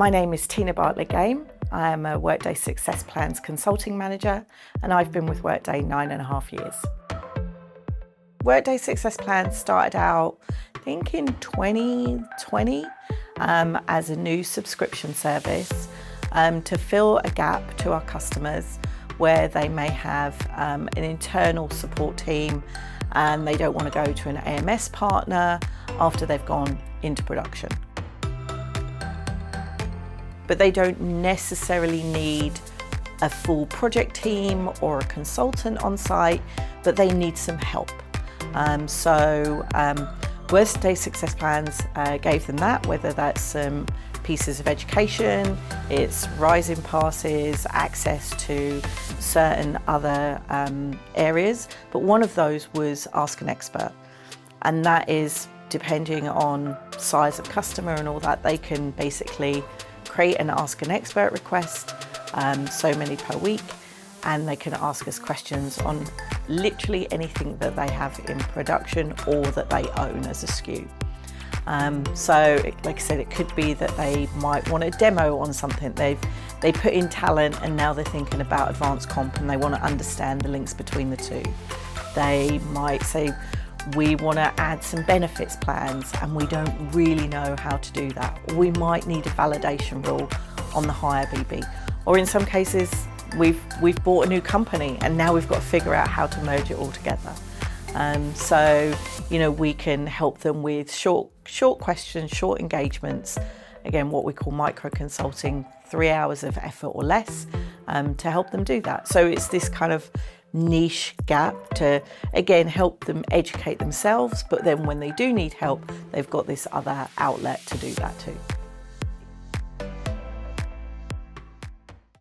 My name is Tina Bartlett-Game. I am a Workday Success Plans Consulting Manager, and I've been with Workday 9.5 years. Workday Success Plans started out, I think, in 2020 as a new subscription service to fill a gap to our customers where they may have an internal support team and they don't want to go to an AMS partner after they've gone into production. But they don't necessarily need a full project team or a consultant on site, but they need some help. Workday Success Plans gave them that, whether that's some pieces of education, it's rising passes, access to certain other areas, but one of those was Ask an Expert. And that is, depending on size of customer and all that, they can basically create an Ask an Expert request, so many per week, and they can ask us questions on literally anything that they have in production or that they own as a SKU. Like I said, it could be that they might want a demo on something. They put in talent and now they're thinking about advanced comp and they want to understand the links between the two. They might say, we want to add some benefits plans and we don't really know how to do that. Or we might need a validation rule on the hire BB. Or in some cases, we've bought a new company and now we've got to figure out how to merge it all together. We can help them with short questions, short engagements. Again, what we call micro consulting, 3 hours of effort or less, to help them do that. So it's this kind of niche gap to, again, help them educate themselves, but then when they do need help, they've got this other outlet to do that too.